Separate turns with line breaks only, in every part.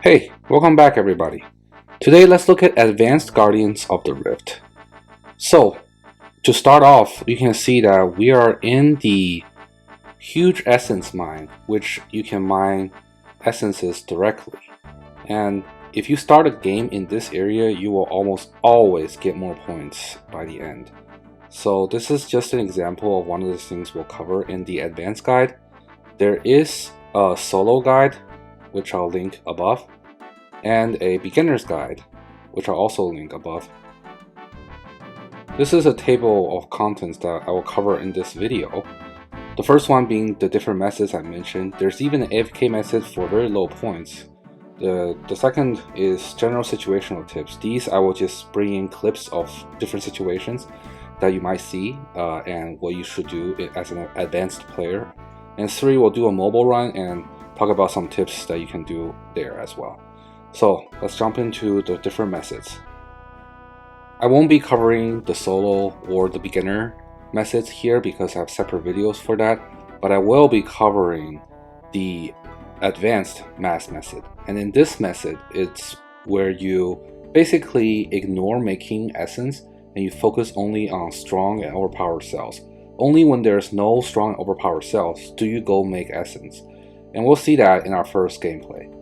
Hey, welcome back everybody. Today let's look at Advanced Guardians of the Rift. So, to start off, you can see that we are in the huge essence mine, which you can mine essences directly. And if you start a game in this area, you will almost always get more points by the end. So this is just an example of one of the things we'll cover in the advanced guide. There is a solo guide, which I'll link above, and a beginner's guide, which I'll also link above. This is a table of contents that I will cover in this video. The first one being the different methods I mentioned. There's even an AFK method for very low points. The second is general situational tips. These I will just bring in clips of different situations that you might see and what you should do as an advanced player. And 3, we'll do a mobile run and talk about some tips that you can do there as well. So let's jump into the different methods. I won't be covering the solo or the beginner methods here because I have separate videos for that, but I will be covering the advanced mass method. And in this method, it's where you basically ignore making essence and you focus only on strong and overpowered cells. Only when there's no strong overpowered cells do you go make essence. And we'll see that in our first gameplay.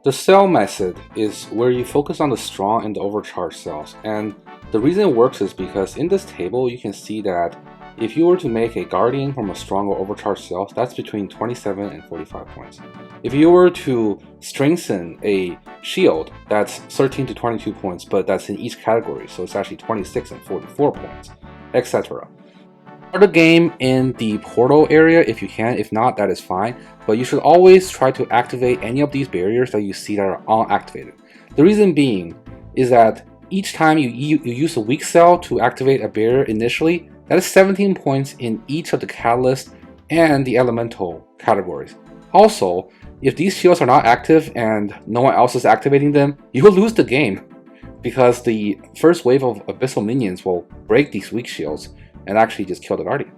The cell method is where you focus on the strong and the overcharged cells, and the reason it works is because in this table you can see that if you were to make a guardian from a strong or overcharged cell, that's between 27 and 45 points. If you were to strengthen a shield, that's 13 to 22 points, but that's in each category, so it's actually 26 and 44 points, etc. Start the game in the portal area if you can. If not, that is fine, but you should always try to activate any of these barriers that you see that are unactivated. The reason being is that each time you use a weak cell to activate a barrier initially, that is 17 points in each of the catalyst and the elemental categories. Also, if these shields are not active and no one else is activating them, you will lose the game because the first wave of abyssal minions will break these weak shields and actually just kill the guardian.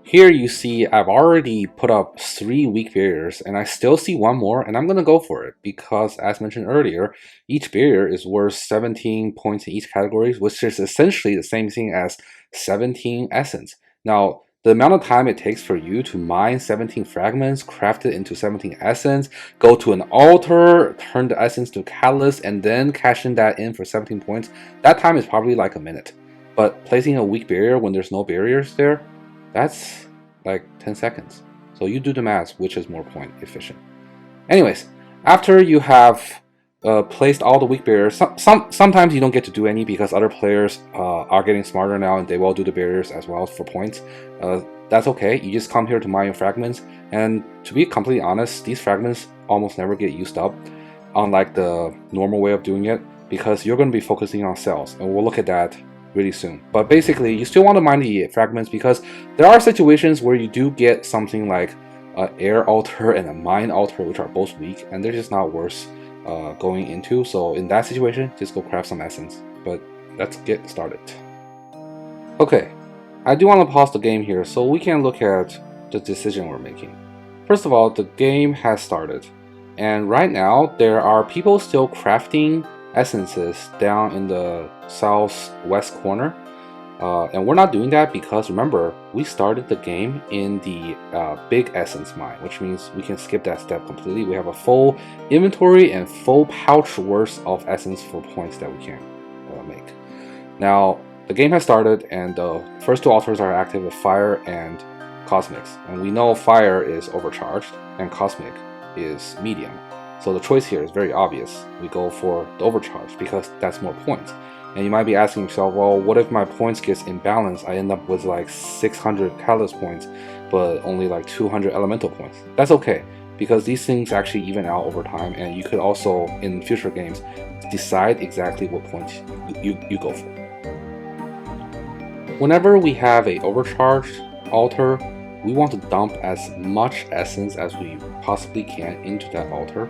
Here you see I've already put up 3 weak barriers and I still see one more, and I'm gonna go for it because, as mentioned earlier, each barrier is worth 17 points in each category, which is essentially the same thing as 17 essence. Now, the amount of time it takes for you to mine 17 fragments, craft it into 17 essence, go to an altar, turn the essence to catalyst, and then cash in that in for 17 points, that time is probably like a minute. But placing a weak barrier when there's no barriers there, that's like 10 seconds. So you do the math, which is more point efficient. Anyways, after you have placed all the weak barriers, sometimes you don't get to do any because other players are getting smarter now and they will do the barriers as well for points. That's okay. You just come here to mine your fragments, and to be completely honest, these fragments almost never get used up, unlike the normal way of doing it, because you're going to be focusing on cells, and we'll look at that really soon. But basically, you still want to mine the fragments because there are situations where you do get something like an air altar and a mine altar, which are both weak, and they're just not worth going into. So in that situation, just go craft some essence. But let's get started. Okay, I do want to pause the game here so we can look at the decision we're making. First of all, the game has started, and right now there are people still crafting essences down in the southwest corner, and we're not doing that because remember, we started the game in the big essence mine, which means we can skip that step completely. We have a full inventory and full pouch worth of essence for points that we can make. Now the game has started and the first 2 altars are active with fire and cosmics, and we know fire is overcharged and cosmic is medium. So the choice here is very obvious. We go for the overcharge because that's more points. And you might be asking yourself, well, what if my points gets imbalanced? I end up with like 600 catalyst points, but only like 200 elemental points. That's okay, because these things actually even out over time, and you could also, in future games, decide exactly what points you go for. Whenever we have a overcharged altar, we want to dump as much essence as we possibly can into that altar,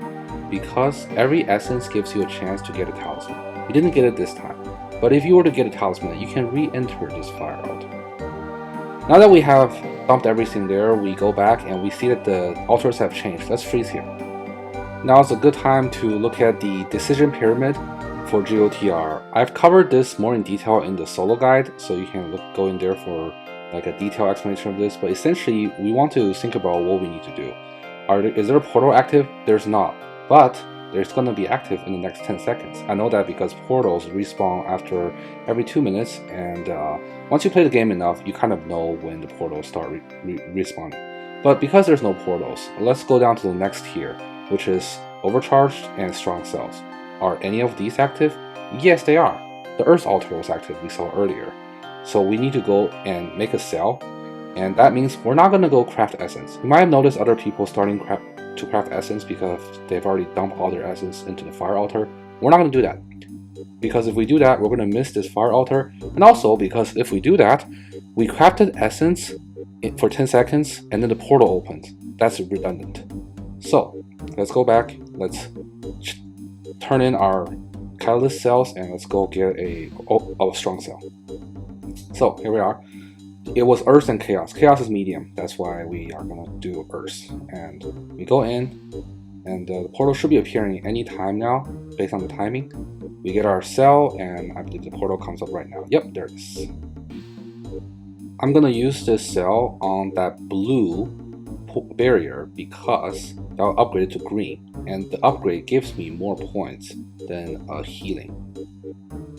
because every essence gives you a chance to get a talisman. You didn't get it this time, but if you were to get a talisman, you can re-enter this fire altar. Now that we have dumped everything there, we go back and we see that the altars have changed. Let's freeze here. Now is a good time to look at the decision pyramid for GOTR. I've covered this more in detail in the solo guide, so you can go in there for like a detailed explanation of this, but essentially we want to think about what we need to do. Is there a portal active? There's not, but there's going to be active in the next 10 seconds. I know that because portals respawn after every 2 minutes, and once you play the game enough, you kind of know when the portals start respawning. But because there's no portals, let's go down to the next tier, which is overcharged and strong cells. Are any of these active? Yes, they are. The Earth altar was active, we saw earlier. So we need to go and make a cell, and that means we're not going to go craft essence. You might have noticed other people starting to craft essence because they've already dumped all their essence into the fire altar. We're not going to do that, because if we do that, we're going to miss this fire altar, and also because if we do that, we crafted essence for 10 seconds and then the portal opens. That's redundant. So let's go back, let's turn in our catalyst cells, and let's go get a strong cell. So here we are. It was Earth and Chaos. Chaos is medium, that's why we are going to do Earth. And we go in, and the portal should be appearing any time now, based on the timing. We get our cell, and I believe the portal comes up right now. Yep, there it is. I'm going to use this cell on that blue barrier because I'll upgrade it to green, and the upgrade gives me more points than healing.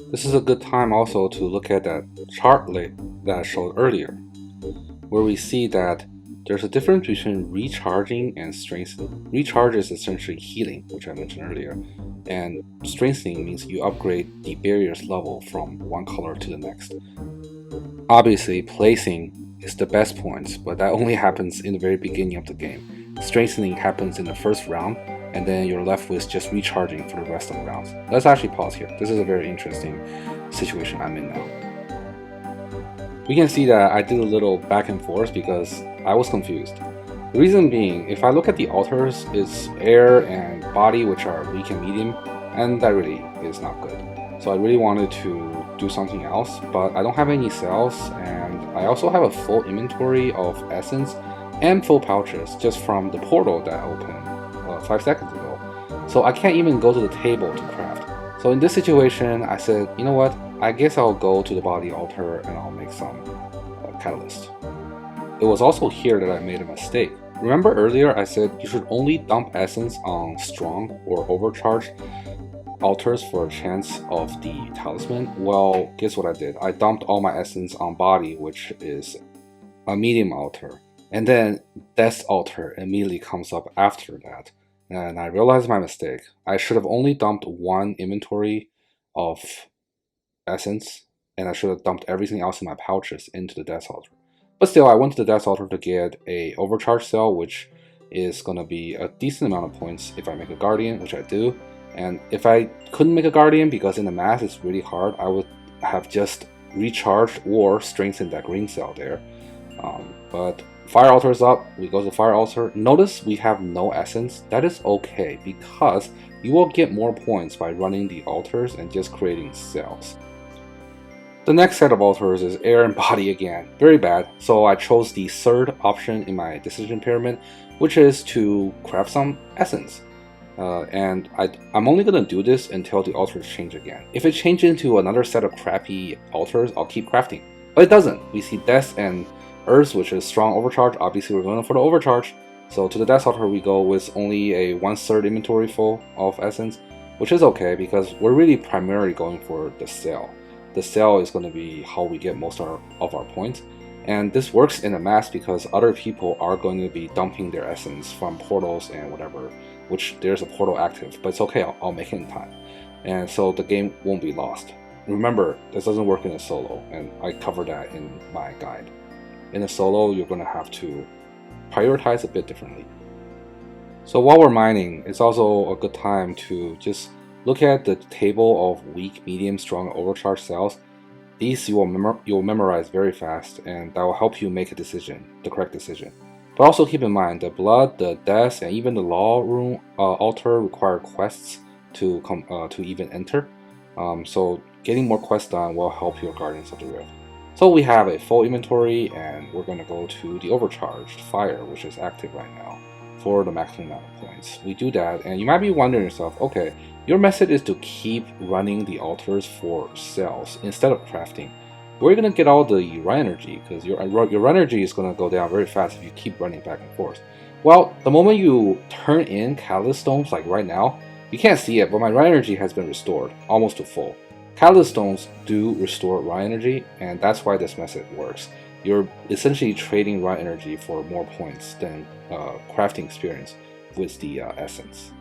This is a good time also to look at that chart that I showed earlier, where we see that there's a difference between recharging and strengthening. Recharge is essentially healing, which I mentioned earlier, and strengthening means you upgrade the barrier's level from one color to the next. Obviously, placing is the best points, but that only happens in the very beginning of the game. Strengthening happens in the first round, and then you're left with just recharging for the rest of the rounds. Let's actually pause here. This is a very interesting situation I'm in now. We can see that I did a little back and forth because I was confused. The reason being, if I look at the altars, it's air and body, which are weak and medium, and that really is not good. So I really wanted to do something else, but I don't have any cells, and I also have a full inventory of essence and full pouches just from the portal that opened 5 seconds ago. So I can't even go to the table to craft. So in this situation, I said, you know what, I guess I'll go to the body altar and I'll make some catalyst. It was also here that I made a mistake. Remember earlier I said you should only dump essence on strong or overcharged altars for a chance of the talisman? Well, guess what I did? I dumped all my essence on body, which is a medium altar, and then death altar immediately comes up after that. And I realized my mistake. I should have only dumped one inventory of essence, and I should have dumped everything else in my pouches into the death altar. But still, I went to the death altar to get a overcharge cell, which is going to be a decent amount of points if I make a guardian, which I do. And if I couldn't make a guardian because in the math it's really hard, I would have just recharged or strengthened that green cell there. But fire altar is up, we go to the fire altar. Notice we have no essence. That is okay because you will get more points by running the altars and just creating cells. The next set of altars is air and body again. Very bad, so I chose the third option in my decision pyramid, which is to craft some essence. And I'm only going to do this until the altars change again. If it changes into another set of crappy altars, I'll keep crafting. But it doesn't. We see Death and Earth, which is strong overcharge. Obviously, we're going for the overcharge. So to the Death altar, we go with only a 1/3 inventory full of essence, which is okay because we're really primarily going for the cell. The cell is going to be how we get most of our points. And this works in the mass because other people are going to be dumping their essence from portals and whatever, which there's a portal active, but it's okay, I'll make it in time. And so the game won't be lost. Remember, this doesn't work in a solo, and I covered that in my guide. In a solo, you're going to have to prioritize a bit differently. So while we're mining, it's also a good time to just look at the table of weak, medium, strong, overcharged cells. These you'll memorize very fast, and that will help you make a decision, the correct decision. But also keep in mind, the blood, the death, and even the law room altar require quests to even enter. So getting more quests done will help your Guardians of the Rift. So we have a full inventory, and we're going to go to the overcharged fire, which is active right now. for the maximum amount of points. We do that, and you might be wondering yourself, okay, your method is to keep running the altars for cells instead of crafting. Where are you going to get all the run energy? Because your run energy is going to go down very fast if you keep running back and forth. Well, the moment you turn in catalyst stones, like right now, you can't see it, but my run energy has been restored almost to full. Catalyst stones do restore run energy, and that's why this method works. You're essentially trading run energy for more points than crafting experience with the essence.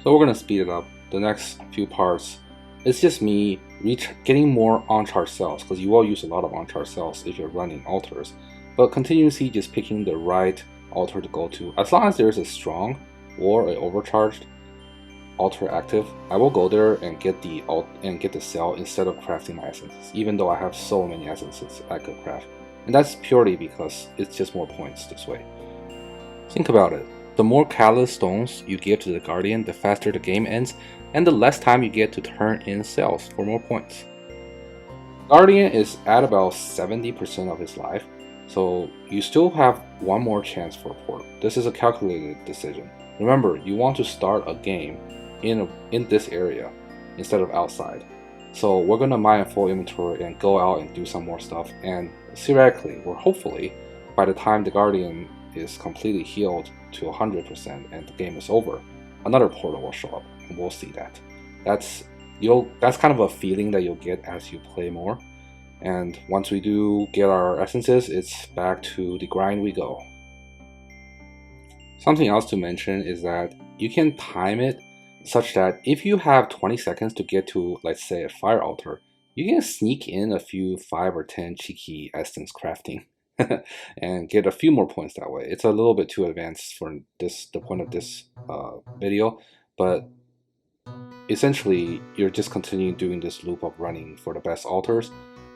So we're going to speed it up. The next few parts, it's just me getting more on-chart cells, because you will use a lot of on-chart cells if you're running altars, but continuously just picking the right altar to go to. As long as there's a strong or an overcharged altar active, I will go there and get the cell instead of crafting my essences, even though I have so many essences I could craft. And that's purely because it's just more points this way. Think about it. The more catalyst stones you give to the Guardian, the faster the game ends, and the less time you get to turn in cells for more points. Guardian is at about 70% of his life, so you still have one more chance for a portal. This is a calculated decision. Remember, you want to start a game in this area instead of outside. So we're going to mine full inventory and go out and do some more stuff, and theoretically, or hopefully, by the time the Guardian is completely healed to 100% and the game is over, another portal will show up, and we'll see that. That's kind of a feeling that you'll get as you play more. And once we do get our essences, it's back to the grind we go. Something else to mention is that you can time it such that if you have 20 seconds to get to, let's say, a fire altar, you can sneak in a few 5 or 10 cheeky essence crafting and get a few more points that way. It's a little bit too advanced for the point of this video, but essentially you're just continuing doing this loop of running for the best altars.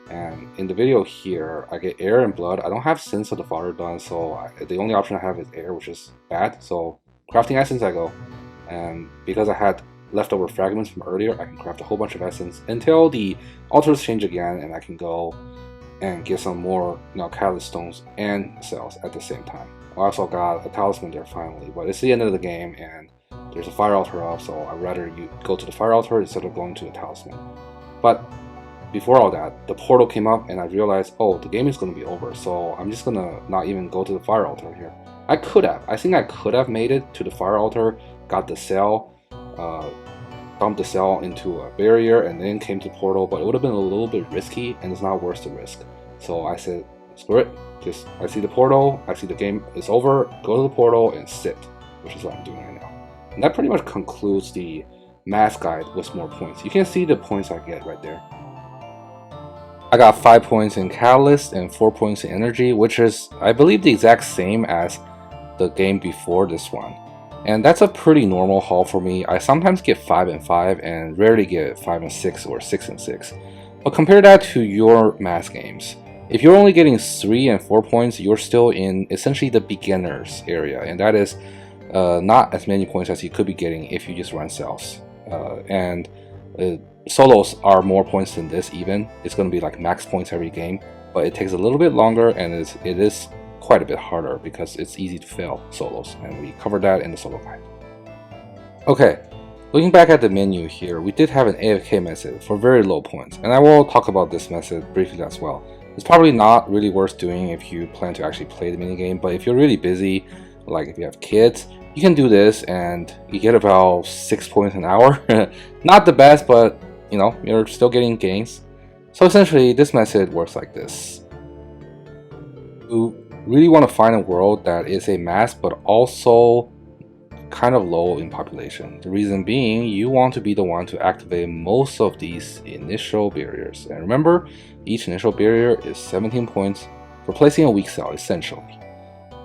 And in the video here, I get air and blood. I don't have Sins of the Father done, so the only option I have is air, which is bad. So crafting essence I go, and because I had leftover fragments from earlier, I can craft a whole bunch of essence until the altars change again, and I can go and get some more catalyst stones and cells at the same time. I also got a talisman there finally, but it's the end of the game and there's a fire altar up, so I'd rather you go to the fire altar instead of going to the talisman. But before all that, the portal came up and I realized, oh, the game is going to be over, so I'm just going to not even go to the fire altar here. I think I could have made it to the fire altar, got the cell, dumped the cell into a barrier, and then came to portal, but it would have been a little bit risky, and it's not worth the risk. So I said, screw it. I see the portal, I see the game is over, go to the portal and sit, which is what I'm doing right now. And that pretty much concludes the mass guide with more points. You can see the points I get right there. I got 5 points in Catalyst and 4 points in Energy, which is, I believe, the exact same as the game before this one. And that's a pretty normal haul for me. I sometimes get 5 and 5 and rarely get 5 and 6 or 6 and 6. But compare that to your mass games. If you're only getting 3 and 4 points, you're still in essentially the beginner's area, and that is not as many points as you could be getting if you just run cells. Solos are more points than this even. It's going to be like max points every game, but it takes a little bit longer and it is quite a bit harder because it's easy to fail solos, and we covered that in the solo guide. Okay, looking back at the menu here, we did have an AFK method for very low points, and I will talk about this method briefly as well. It's probably not really worth doing if you plan to actually play the minigame, but if you're really busy, like if you have kids, you can do this and you get about 6 points an hour. Not the best, but you know, you're still getting gains. So essentially, this method works like this. You really want to find a world that is a mass, but also kind of low in population. The reason being, you want to be the one to activate most of these initial barriers. And remember, each initial barrier is 17 points for placing a weak cell, essentially.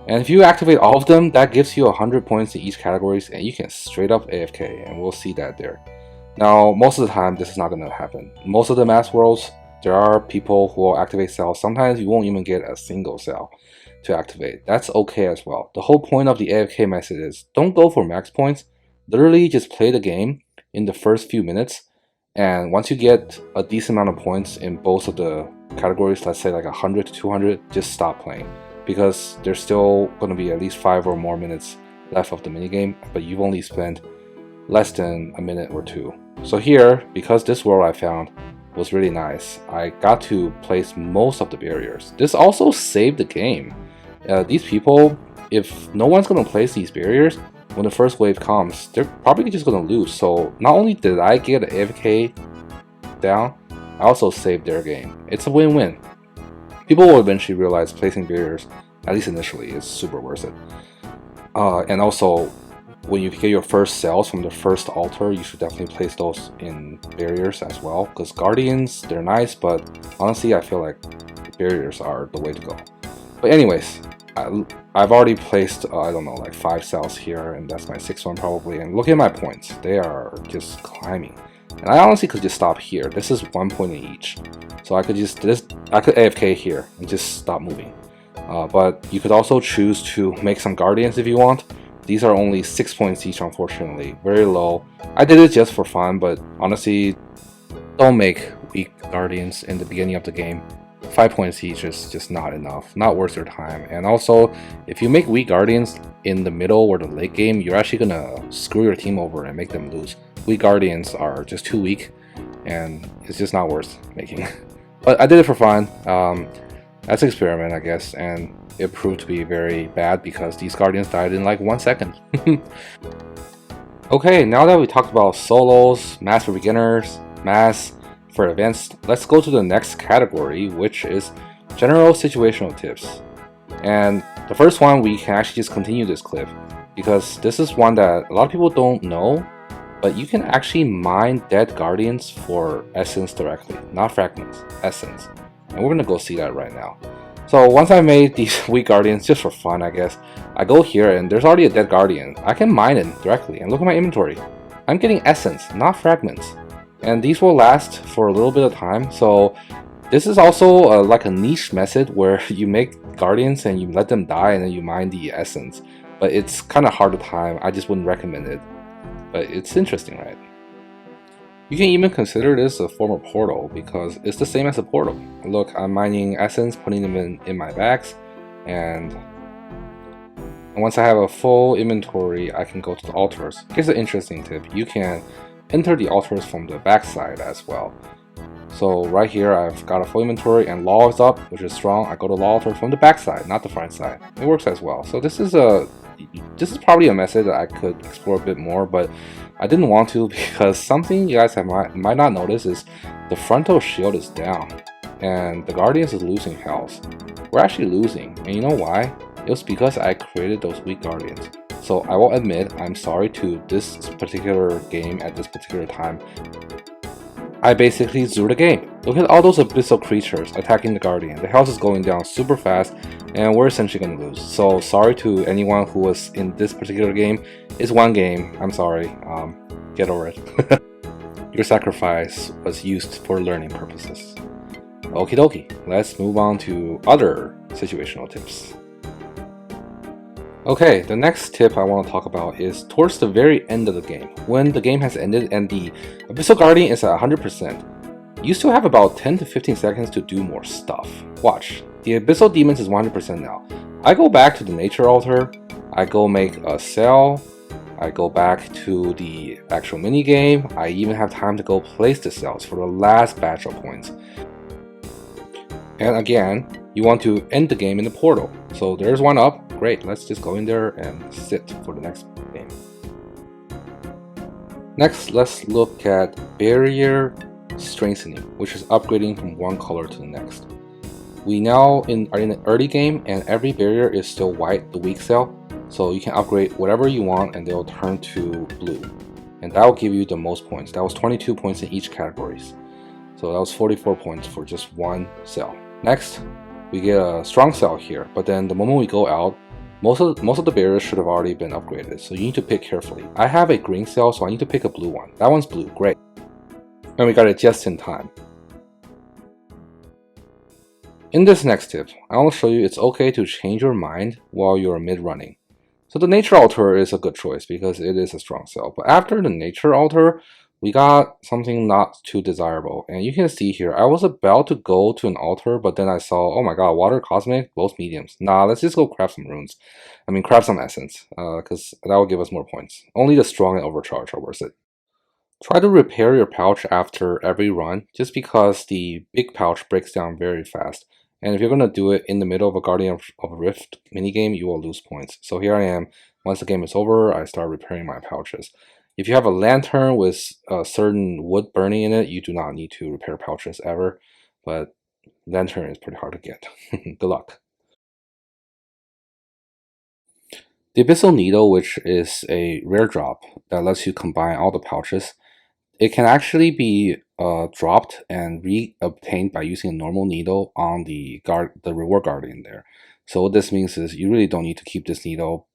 And if you activate all of them, that gives you 100 points in each categories, and you can straight up AFK, and we'll see that there. Now, most of the time, this is not going to happen. Most of the mass worlds, there are people who will activate cells. Sometimes you won't even get a single cell to activate. That's okay as well. The whole point of the AFK method is don't go for max points. Literally just play the game in the first few minutes, and once you get a decent amount of points in both of the categories, let's say like 100 to 200, just stop playing. because there's still going to be at least 5 or more minutes left of the minigame, but you've only spent less than a minute or two. So here, because this world I found was really nice, I got to place most of the barriers. This also saved the game. These people, if no one's going to place these barriers, when the first wave comes, they're probably just going to lose. So not only did I get AFK down, I also saved their game. It's a win-win. People will eventually realize placing barriers, at least initially, is super worth it. And also, when you get your first cells from the first altar, you should definitely place those in barriers as well. Because guardians, they're nice, but honestly, I feel like barriers are the way to go. But anyways, I've already placed, I don't know, like 5 cells here, and that's my 6th one probably. And look at my points. They are just climbing. And I honestly could just stop here. This is 1 point in each. So I could I could AFK here and just stop moving. But you could also choose to make some guardians if you want. These are only 6 points each, unfortunately. Very low. I did it just for fun, but honestly, don't make weak guardians in the beginning of the game. 5 points each is just not enough. Not worth your time. And also, if you make weak guardians in the middle or the late game, you're actually gonna screw your team over and make them lose. Weak guardians are just too weak, and it's just not worth making. But I did it for fun. That's an experiment, I guess, and it proved to be very bad because these guardians died in like 1 second. Okay, now that we talked about solos, mass for beginners, mass for advanced, let's go to the next category, which is general situational tips. And the first one, we can actually just continue this clip because this is one that a lot of people don't know, but you can actually mine dead guardians for essence directly, not fragments, essence. And we're gonna go see that right now. So once I made these weak guardians, just for fun I guess, I go here and there's already a dead guardian. I can mine it directly and look at my inventory. I'm getting essence, not fragments. And these will last for a little bit of time. So this is also like a niche method where you make guardians and you let them die and then you mine the essence. But it's kind of hard to time. I just wouldn't recommend it. But it's interesting, right? You can even consider this a form of portal because it's the same as a portal. Look, I'm mining essence, putting them in my bags, and once I have a full inventory, I can go to the altars. Here's an interesting tip. You can enter the altars from the backside as well. So right here, I've got a full inventory and law is up, which is strong. I go to law altar from the backside, not the front side. It works as well. So this is probably a method that I could explore a bit more, but I didn't want to because something you guys might not notice is the frontal shield is down and the Guardians is losing health. We're actually losing, and you know why? It was because I created those weak Guardians. So I will admit I'm sorry to this particular game at this particular time. I basically drew the game. Look at all those abyssal creatures attacking the Guardian. The health is going down super fast and we're essentially going to lose. So sorry to anyone who was in this particular game. It's one game. I'm sorry. Get over it. Your sacrifice was used for learning purposes. Okie dokie. Let's move on to other situational tips. Okay, the next tip I want to talk about is towards the very end of the game. When the game has ended and the Abyssal Guardian is at 100%, you still have about 10 to 15 seconds to do more stuff. Watch, the Abyssal Demons is 100% now. I go back to the Nature Altar, I go make a cell, I go back to the actual minigame, I even have time to go place the cells for the last batch of points. And again, you want to end the game in the portal. So there's one up. Great, let's just go in there and sit for the next game. Next, let's look at barrier strengthening, which is upgrading from one color to the next. We now are in the early game and every barrier is still white, the weak cell. So you can upgrade whatever you want and they'll turn to blue. And that will give you the most points. That was 22 points in each categories. So that was 44 points for just one cell. Next, we get a strong cell here, but then the moment we go out, most of the barriers should have already been upgraded, so you need to pick carefully. I have a green cell, so I need to pick a blue one. That one's blue, great. And we got it just in time. In this next tip, I want to show you it's okay to change your mind while you're mid-running. So the Nature Altar is a good choice because it is a strong cell, but after the Nature Altar, we got something not too desirable. And you can see here, I was about to go to an altar, but then I saw, oh my god, water cosmic, both mediums. Nah, let's just go craft some runes. I mean, craft some essence, because that will give us more points. Only the strong and overcharge are worth it. Try to repair your pouch after every run, just because the big pouch breaks down very fast. And if you're going to do it in the middle of a Guardian of Rift minigame, you will lose points. So here I am. Once the game is over, I start repairing my pouches. If you have a lantern with a certain wood burning in it, you do not need to repair pouches ever. But lantern is pretty hard to get. Good luck. The Abyssal Needle, which is a rare drop that lets you combine all the pouches, it can actually be dropped and re-obtained by using a normal needle on the reward guardian there. So what this means is you really don't need to keep this needle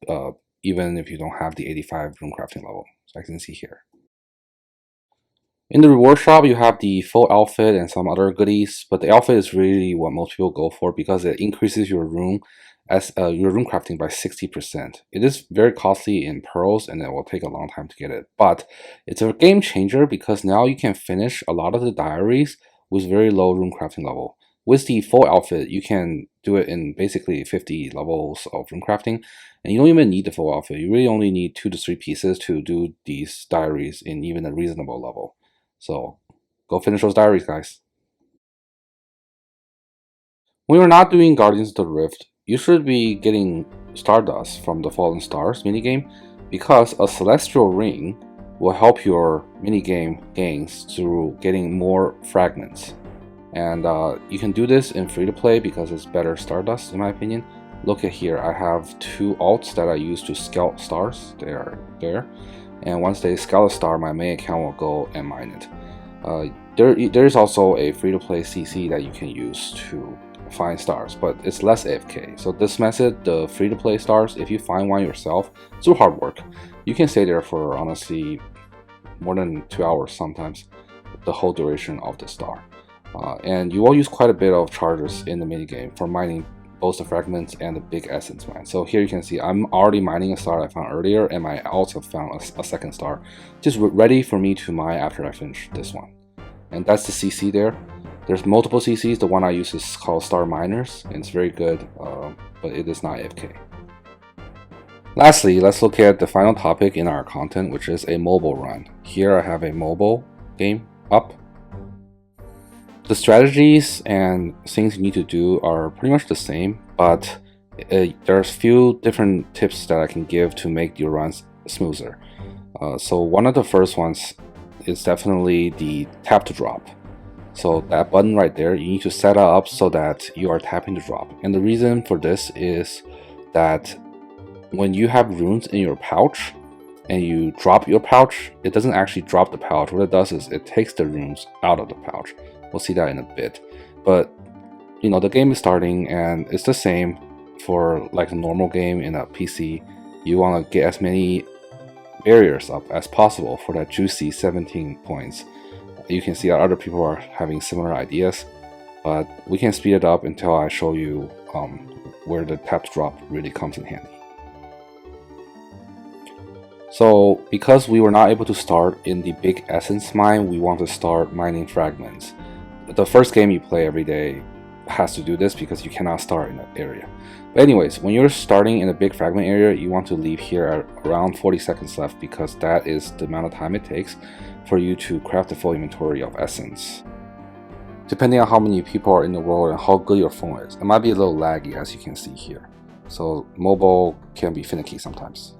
even if you don't have the 85 rune crafting level. So I can see here. In the reward shop, you have the full outfit and some other goodies, but the outfit is really what most people go for because it increases your rune crafting by 60%. It is very costly in pearls and it will take a long time to get it, but it's a game changer because now you can finish a lot of the diaries with very low rune crafting level. With the full outfit, you can do it in basically 50 levels of rune crafting, and you don't even need the full outfit. You really only need 2 to 3 pieces to do these diaries in even a reasonable level. So go finish those diaries, guys. When you're not doing Guardians of the Rift, you should be getting Stardust from the Fallen Stars minigame because a Celestial Ring will help your minigame gains through getting more fragments. And you can do this in free-to-play because it's better Stardust in my opinion. Look at here, I have 2 alts that I use to scout stars. They are there. And once they scout a star, my main account will go and mine it. There is also a free-to-play CC that you can use to find stars, but it's less AFK. So this method, the free-to-play stars, if you find one yourself through hard work, you can stay there for honestly more than 2 hours sometimes, the whole duration of the star. And you will use quite a bit of charges in the minigame for mining both the fragments and the big essence mine. So here you can see I'm already mining a star I found earlier, and I also found a second star just ready for me to mine after I finish this one. And that's the CC there. There's multiple CCs. The one I use is called Star Miners, and it's very good, but it is not AFK. Lastly, let's look at the final topic in our content, which is a mobile run. Here I have a mobile game up. The strategies and things you need to do are pretty much the same, but there's few different tips that I can give to make your runs smoother. So one of the first ones is definitely the tap to drop. So that button right there, you need to set it up so that you are tapping to drop. And the reason for this is that when you have runes in your pouch and you drop your pouch, it doesn't actually drop the pouch. What it does is it takes the runes out of the pouch. We'll see that in a bit. But you know, the game is starting and it's the same for like a normal game in a PC. You want to get as many barriers up as possible for that juicy 17 points. You can see that other people are having similar ideas, but we can speed it up until I show you where the tap to drop really comes in handy. So because we were not able to start in the big essence mine, we want to start mining fragments. The first game you play every day has to do this because you cannot start in that area. But anyways, when you're starting in a big fragment area, you want to leave here at around 40 seconds left because that is the amount of time it takes for you to craft a full inventory of essence. Depending on how many people are in the world and how good your phone is, it might be a little laggy as you can see here. So mobile can be finicky sometimes.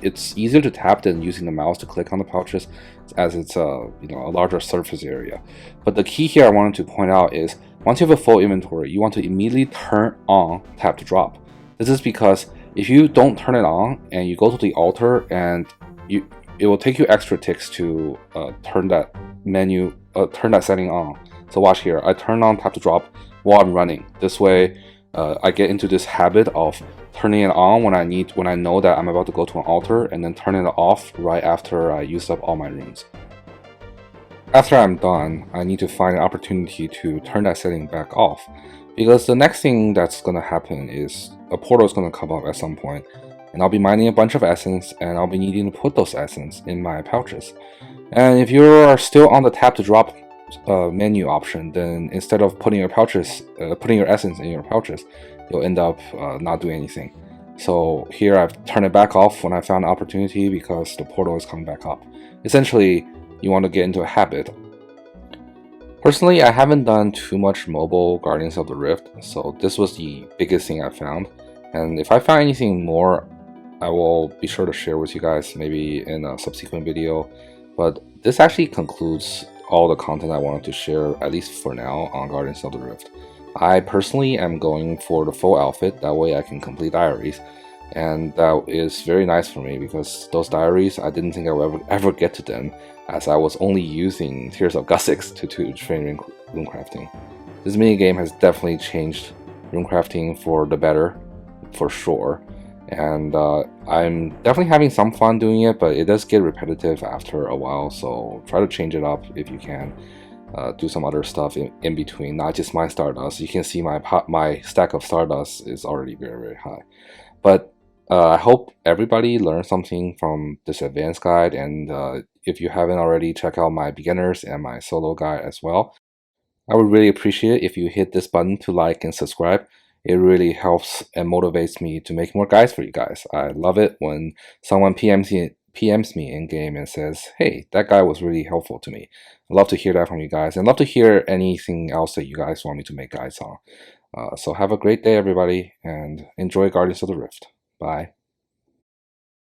It's easier to tap than using the mouse to click on the pouches, as it's a larger surface area. But the key here I wanted to point out is once you have a full inventory, you want to immediately turn on tap to drop. This is because if you don't turn it on and you go to the altar, and it will take you extra ticks to turn that setting on. So watch here, I turn on tap to drop while I'm running. This way I get into this habit of turning it on when I know that I'm about to go to an altar, and then turning it off right after I use up all my runes. After I'm done, I need to find an opportunity to turn that setting back off, because the next thing that's going to happen is a portal is going to come up at some point, and I'll be mining a bunch of essence, and I'll be needing to put those essence in my pouches. And if you are still on the tap to drop menu option, then instead of putting your essence in your pouches, you'll end up not doing anything. So here I've turned it back off when I found an opportunity because the portal is coming back up. Essentially, you want to get into a habit. Personally, I haven't done too much mobile Guardians of the Rift, so this was the biggest thing I found. And if I find anything more, I will be sure to share with you guys, maybe in a subsequent video. But this actually concludes all the content I wanted to share, at least for now, on Guardians of the Rift. I personally am going for the full outfit, that way I can complete diaries. And that is very nice for me because those diaries, I didn't think I would ever get to them, as I was only using Tears of Gussix to train runecrafting. This minigame has definitely changed runecrafting for the better, for sure. And I'm definitely having some fun doing it, but it does get repetitive after a while, so try to change it up if you can. Do some other stuff in between, not just my Stardust. You can see my stack of Stardust is already very, very high. But I hope everybody learned something from this advanced guide, and if you haven't already, check out my beginners and my solo guide as well. I would really appreciate it if you hit this button to like and subscribe. It really helps and motivates me to make more guides for you guys. I love it when someone PMs me in game and says, hey, that guy was really helpful to me. I love to hear that from you guys, and love to hear anything else that you guys want me to make guides on. So have a great day, everybody, and enjoy Guardians of the Rift. Bye.